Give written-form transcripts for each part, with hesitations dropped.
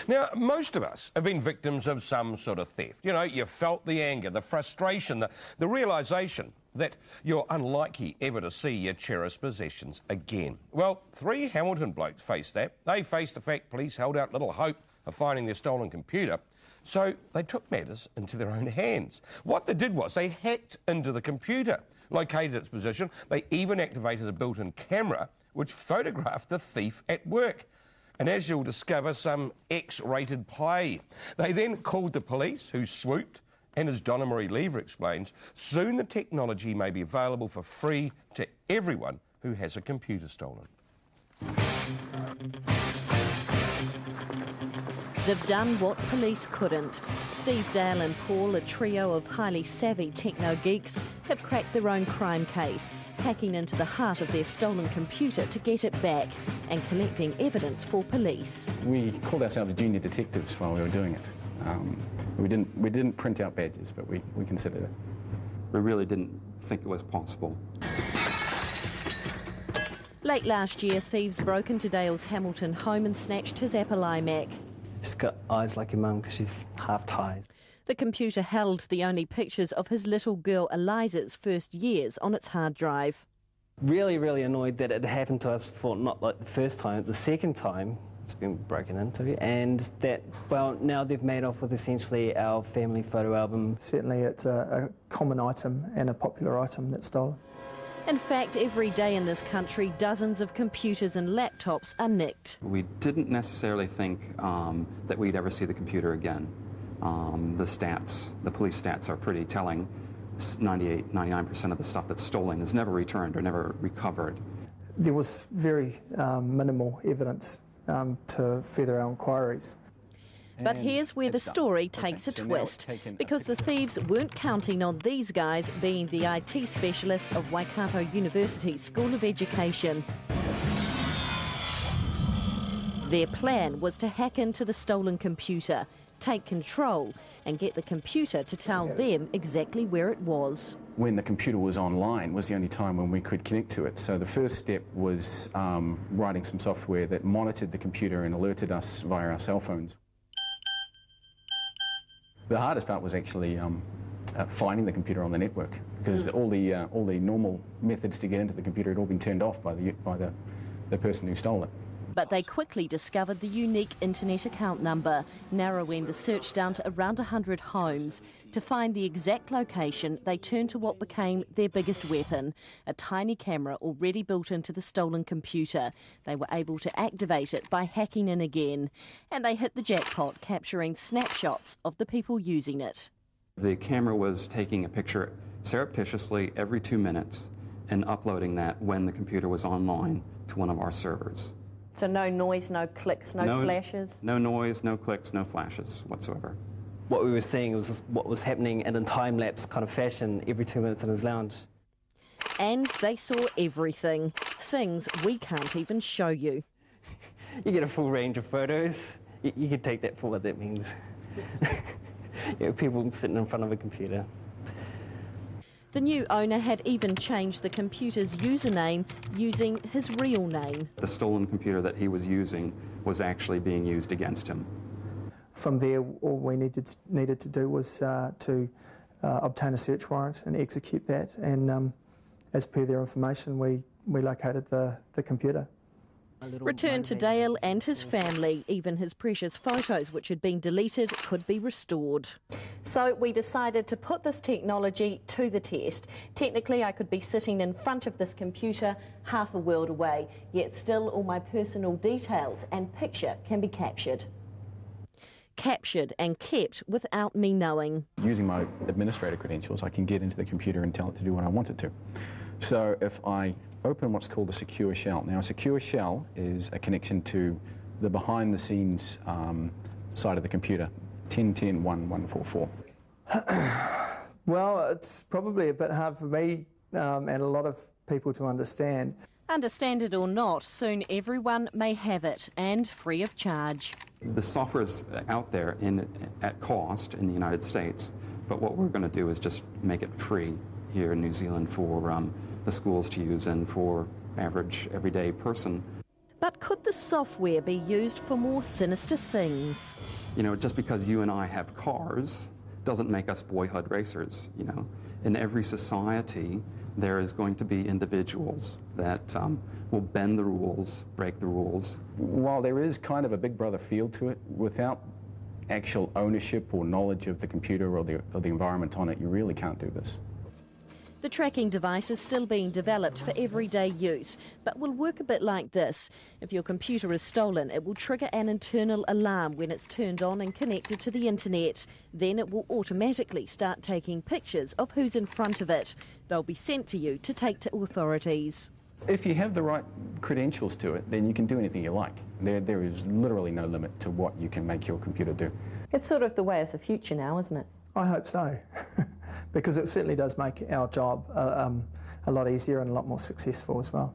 Now, most of us have been victims of some sort of theft. You know, you felt the anger, the frustration, the realisation that you're unlikely ever to see your cherished possessions again. Well, 3 Hamilton blokes faced that. They faced the fact police held out little hope of finding their stolen computer, so they took matters into their own hands. What they did was they hacked into the computer, located its position. They even activated a built-in camera which photographed the thief at work. And as you'll discover, some X-rated play. They then called the police, who swooped, and as Donna Marie Lever explains, soon the technology may be available for free to everyone who has a computer stolen. They've done what police couldn't. Steve, Dale and Paul, a trio of highly savvy techno geeks, have cracked their own crime case, hacking into the heart of their stolen computer to get it back and collecting evidence for police. We called ourselves junior detectives while we were doing it. We didn't print out badges, but we considered it. We really didn't think it was possible. Late last year, thieves broke into Dale's Hamilton home and snatched his Apple iMac. She's got eyes like your mum because she's half Thai. The computer held the only pictures of his little girl Eliza's first years on its hard drive. Really, really annoyed that it happened to us for not like the first time, the second time it's been broken into, and that, well, now they've made off with essentially our family photo album. Certainly it's a common item and a popular item that's stolen. In fact, every day in this country, dozens of computers and laptops are nicked. We didn't necessarily think that we'd ever see the computer again. The police stats are pretty telling. 99% of the stuff that's stolen is never returned or never recovered. There was very minimal evidence to further our inquiries. But here's where the story takes a twist, because the thieves weren't counting on these guys being the IT specialists of Waikato University School of Education. Their plan was to hack into the stolen computer, take control, and get the computer to tell them exactly where it was. When the computer was online was the only time when we could connect to it. So the first step was writing some software that monitored the computer and alerted us via our cell phones. The hardest part was actually finding the computer on the network, because all the normal methods to get into the computer had all been turned off by the person who stole it. But they quickly discovered the unique internet account number, narrowing the search down to around 100 homes. To find the exact location, they turned to what became their biggest weapon, a tiny camera already built into the stolen computer. They were able to activate it by hacking in again. And they hit the jackpot, capturing snapshots of the people using it. The camera was taking a picture surreptitiously every 2 minutes and uploading that when the computer was online to one of our servers. So no noise, no clicks, no flashes? No noise, no clicks, no flashes whatsoever. What we were seeing was what was happening in a time-lapse kind of fashion every 2 minutes in his lounge. And they saw everything, things we can't even show you. You get a full range of photos. You can take that for what that means. People sitting in front of a computer. The new owner had even changed the computer's username using his real name. The stolen computer that he was using was actually being used against him. From there, all we needed to do was to obtain a search warrant and execute that, and as per their information, we located the computer. Returned to Dale and his family. Even his precious photos, which had been deleted, could be restored. So we decided to put this technology to the test. Technically, I could be sitting in front of this computer half a world away, yet still all my personal details and picture can be captured. Captured and kept without me knowing. Using my administrator credentials, I can get into the computer and tell it to do what I want it to. So if I open what's called a secure shell. Now, a secure shell is a connection to the behind-the-scenes side of the computer, 10.10.1144. Well, it's probably a bit hard for me and a lot of people to understand. Understand it or not, soon everyone may have it, and free of charge. The software is out there at cost in the United States, but what we're going to do is just make it free here in New Zealand for the schools to use and for average everyday person. But could the software be used for more sinister things? You know, just because you and I have cars doesn't make us boyhood racers, you know. In every society, there is going to be individuals that will bend the rules, break the rules. While there is kind of a Big Brother feel to it, without actual ownership or knowledge of the computer or the environment on it, you really can't do this. The tracking device is still being developed for everyday use, but will work a bit like this. If your computer is stolen, it will trigger an internal alarm when it's turned on and connected to the internet. Then it will automatically start taking pictures of who's in front of it. They'll be sent to you to take to authorities. If you have the right credentials to it, then you can do anything you like. There is literally no limit to what you can make your computer do. It's sort of the way of the future now, isn't it? I hope so, because it certainly does make our job a lot easier and a lot more successful as well.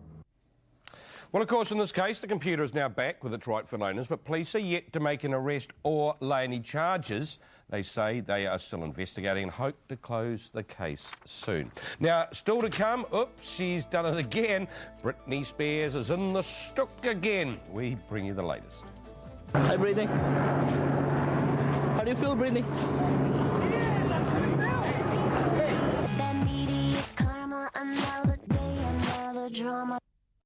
Well, of course, in this case, the computer is now back with its rightful owners, but police are yet to make an arrest or lay any charges. They say they are still investigating and hope to close the case soon. Now, still to come, oops, she's done it again. Britney Spears is in the stook again. We bring you the latest. Hi, Britney. How do you feel, Britney?